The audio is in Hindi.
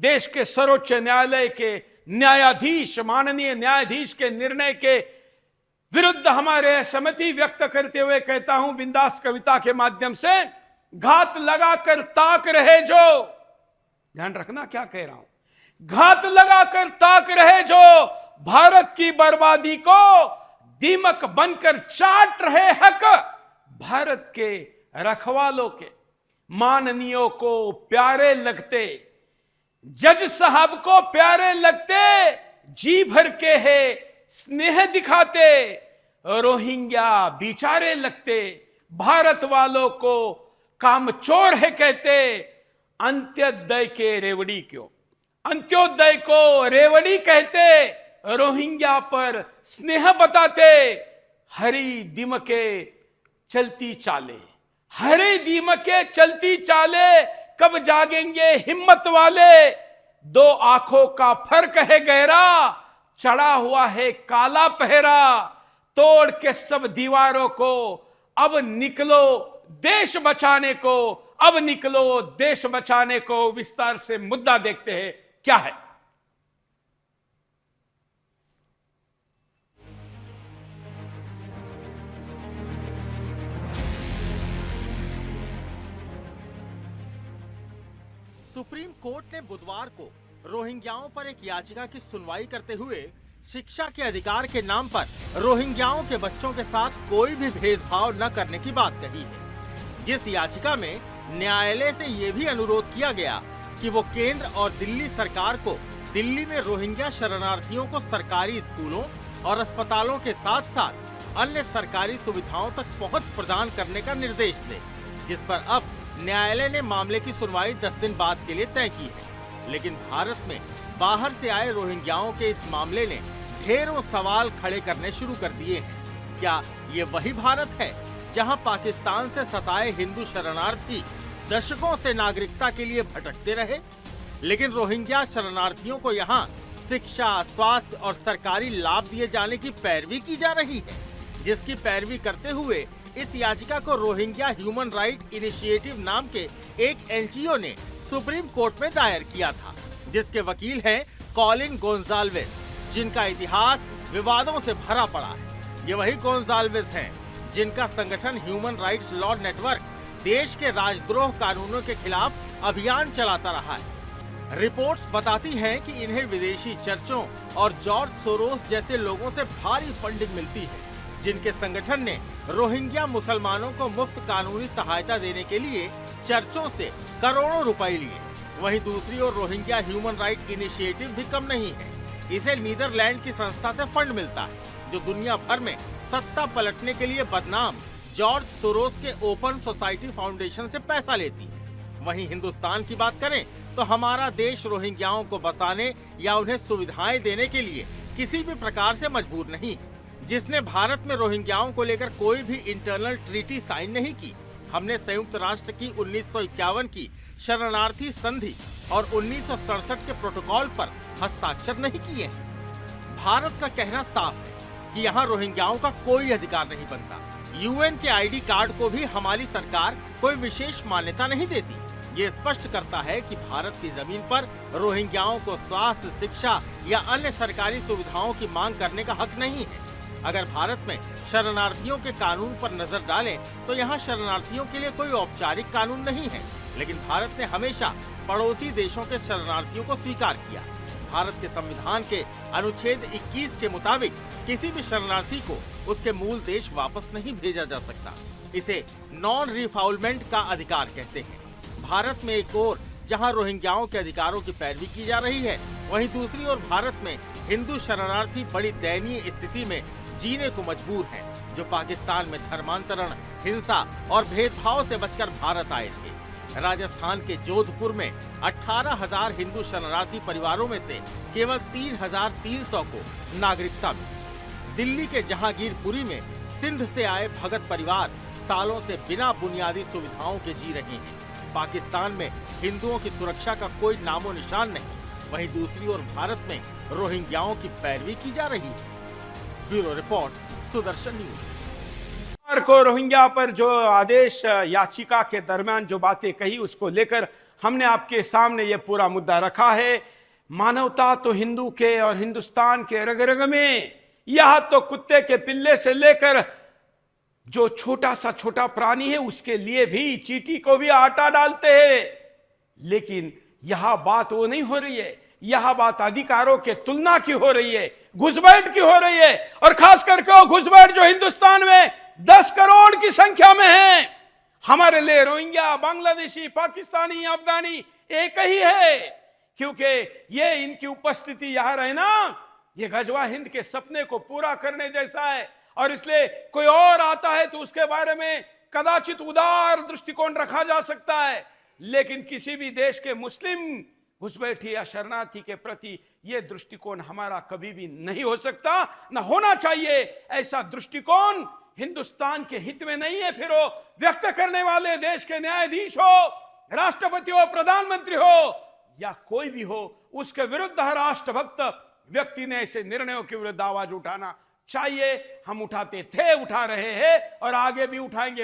देश के सर्वोच्च न्यायालय के न्यायाधीश, माननीय न्यायाधीश के निर्णय के विरुद्ध हमारे सहमति व्यक्त करते हुए कहता हूं बिंदास कविता के माध्यम से, घात लगाकर ताक रहे जो, ध्यान रखना क्या कह रहा हूं, घात लगाकर ताक रहे जो भारत की बर्बादी को दीमक बनकर चाट रहे हक, भारत के रखवालों के माननीयों को प्यारे लगते, जज साहब को प्यारे लगते, जी भर के है स्नेह दिखाते, रोहिंग्या बेचारे लगते, भारत वालों को कामचोर है कहते, अंत्योदय के रेवड़ी क्यों, अंत्योदय को रेवड़ी कहते, रोहिंग्या पर स्नेह बताते, हरी दिमके चलती चाले, हरी दिमके चलती चाले, कब जागेंगे हिम्मत वाले, दो आंखों का फर्क है गहरा, चढ़ा हुआ है काला पहरा, तोड़ के सब दीवारों को अब निकलो देश बचाने को, अब निकलो देश बचाने को। विस्तार से मुद्दा देखते हैं क्या है। सुप्रीम कोर्ट ने बुधवार को रोहिंग्याओं पर एक याचिका की सुनवाई करते हुए शिक्षा के अधिकार के नाम पर रोहिंग्याओं के बच्चों के साथ कोई भी भेदभाव न करने की बात कही है, जिस याचिका में न्यायालय से ये भी अनुरोध किया गया कि वो केंद्र और दिल्ली सरकार को दिल्ली में रोहिंग्या शरणार्थियों को सरकारी स्कूलों और अस्पतालों के साथ साथ अन्य सरकारी सुविधाओं तक पहुंच प्रदान करने का निर्देश दे, जिस पर अब न्यायालय ने मामले की सुनवाई 10 दिन बाद के लिए तय की है। लेकिन भारत में बाहर से आए रोहिंग्याओं के इस मामले ने ढेरों सवाल खड़े करने शुरू कर दिए हैं। क्या ये वही भारत है जहां पाकिस्तान से सताए हिंदू शरणार्थी दशकों से नागरिकता के लिए भटकते रहे, लेकिन रोहिंग्या शरणार्थियों को यहां शिक्षा, स्वास्थ्य और सरकारी लाभ दिए जाने की पैरवी की जा रही है, जिसकी पैरवी करते हुए इस याचिका को रोहिंग्या ह्यूमन राइट इनिशिएटिव नाम के एक एनजीओ ने सुप्रीम कोर्ट में दायर किया था, जिसके वकील हैं कॉलिन गोंजाल्वेस, जिनका इतिहास विवादों से भरा पड़ा है। ये वही गोंजाल्वेस हैं जिनका संगठन ह्यूमन राइट्स लॉ नेटवर्क देश के राजद्रोह कानूनों के खिलाफ अभियान चलाता रहा है। रिपोर्ट्स बताती हैं कि इन्हें विदेशी चर्चों और जॉर्ज सोरोस जैसे लोगों से भारी फंडिंग मिलती है, जिनके संगठन ने रोहिंग्या मुसलमानों को मुफ्त कानूनी सहायता देने के लिए चर्चों से करोड़ों रुपए लिए। वहीं दूसरी ओर रोहिंग्या ह्यूमन राइट इनिशिएटिव भी कम नहीं है। इसे नीदरलैंड की संस्था से फंड मिलता है, जो दुनिया भर में सत्ता पलटने के लिए बदनाम जॉर्ज सोरोस के ओपन सोसाइटी फाउंडेशन से पैसा लेती है। वहीं हिंदुस्तान की बात करें तो हमारा देश रोहिंग्याओं को बसाने या उन्हें सुविधाएं देने के लिए किसी भी प्रकार से मजबूर नहीं है, जिसने भारत में रोहिंग्याओं को लेकर कोई भी इंटरनल ट्रीटी साइन नहीं की। हमने संयुक्त राष्ट्र की 1951 की शरणार्थी संधि और 1967 के प्रोटोकॉल पर हस्ताक्षर नहीं किए हैं। भारत का कहना साफ है कि यहाँ रोहिंग्याओं का कोई अधिकार नहीं बनता। यूएन के आईडी कार्ड को भी हमारी सरकार कोई विशेष मान्यता नहीं देती। ये स्पष्ट करता है कि भारत की जमीन पर रोहिंग्याओं को स्वास्थ्य, शिक्षा या अन्य सरकारी सुविधाओं की मांग करने का हक नहीं है। अगर भारत में शरणार्थियों के कानून पर नजर डालें तो यहाँ शरणार्थियों के लिए कोई औपचारिक कानून नहीं है, लेकिन भारत ने हमेशा पड़ोसी देशों के शरणार्थियों को स्वीकार किया। भारत के संविधान के अनुच्छेद 21 के मुताबिक किसी भी शरणार्थी को उसके मूल देश वापस नहीं भेजा जा सकता। इसे नॉन रिफाउलमेंट का अधिकार कहते हैं। भारत में एक ओर जहां रोहिंग्याओं के अधिकारों की पैरवी की जा रही है, वहीं दूसरी ओर भारत में हिंदू शरणार्थी बड़ी दयनीय स्थिति में जीने को मजबूर हैं, जो पाकिस्तान में धर्मांतरण, हिंसा और भेदभाव से बचकर भारत आए थे। राजस्थान के जोधपुर में 18,000 हिंदू शरणार्थी परिवारों में से केवल 3,300 को नागरिकता मिली। दिल्ली के जहांगीरपुरी में सिंध से आए भगत परिवार सालों से बिना बुनियादी सुविधाओं के जी रहे हैं। पाकिस्तान में हिंदुओं की सुरक्षा का कोई नामो निशान नहीं। वहीं दूसरी ओर भारत में रोहिंग्याओं की पैरवी की जा रही है। Bureau report, Sudarshan news. को रोहिंग्या पर जो आदेश याचिका के दरमियान जो बातें कही, उसको लेकर हमने आपके सामने यह पूरा मुद्दा रखा है। मानवता तो हिंदू के और हिंदुस्तान के रग रग में, यह तो कुत्ते के पिल्ले से लेकर जो छोटा सा छोटा प्राणी है उसके लिए भी, चींटी को भी आटा डालते हैं। लेकिन यह बात वो नहीं हो रही है, यह बात अधिकारों के तुलना की हो रही है, घुसपैठ की हो रही है। और खास करके वो घुसपैठ जो हिंदुस्तान में 10 करोड़ की संख्या में है। हमारे लिए रोहिंग्या, बांग्लादेशी, पाकिस्तानी, अफगानी एक ही है, क्योंकि ये इनकी उपस्थिति यहां रहना, ये गजवा हिंद के सपने को पूरा करने जैसा है। और इसलिए कोई और आता है तो उसके बारे में कदाचित उदार दृष्टिकोण रखा जा सकता है, लेकिन किसी भी देश के मुस्लिम घुसपैठी या शरणार्थी के प्रति यह दृष्टिकोण हमारा कभी भी नहीं हो सकता, ना होना चाहिए। ऐसा दृष्टिकोण हिंदुस्तान के हित में नहीं है। फिर वो व्यक्त करने वाले देश के न्यायाधीश हो, राष्ट्रपति हो, प्रधानमंत्री हो या कोई भी हो, उसके विरुद्ध हर राष्ट्रभक्त व्यक्ति ने ऐसे निर्णयों के विरुद्ध आवाज उठाना चाहिए। हम उठाते थे, उठा रहे हैं और आगे भी उठाएंगे।